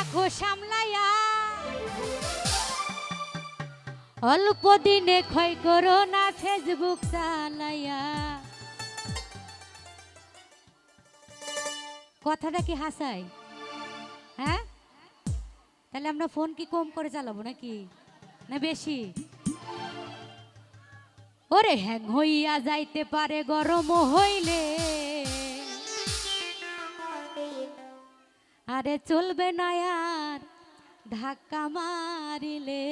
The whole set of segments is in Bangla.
রাখো সামলাইয়া, অল্প দিনে ক্ষয় করো না ফেসবুক চালাইয়া। কথাটা কি হাসাই? হ্যাঁ, তাহলে আমরা ফোন কি কম করে চালাবো নাকি না বেশি? ওরে হ্যাং হইয়া যাইতে পারে গরম হইলে, আরে চলবে না আর ধাক্কা মারিলে।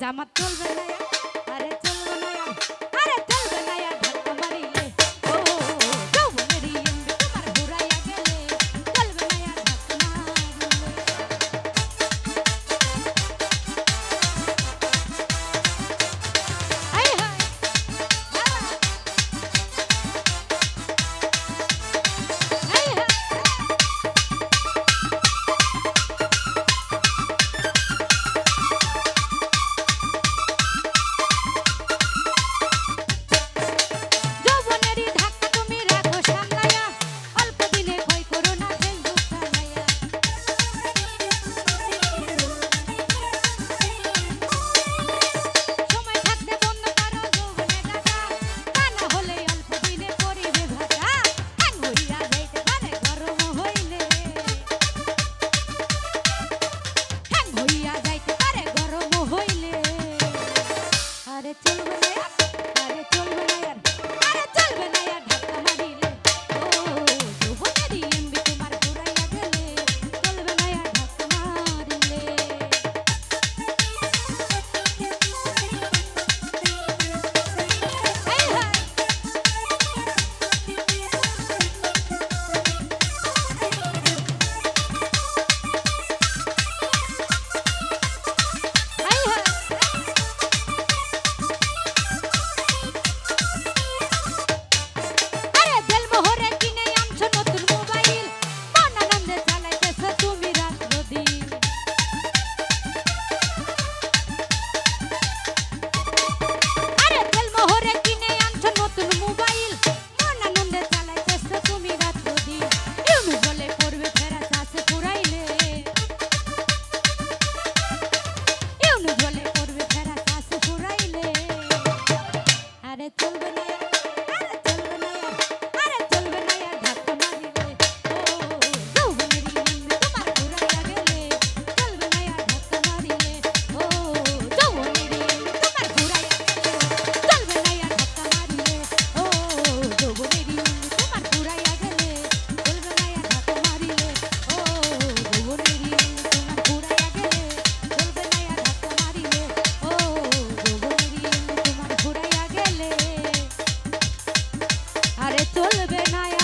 জামাত চলবে না, আরে চলবে না, আরে চলবে না ধাক্কা মারিলে। ও যৌবনেরই এমবি তোমার ঘুরাইয়া গেলে, চলবে না ধাক্কা মারিলে। আই হাই আই হাই চলবে না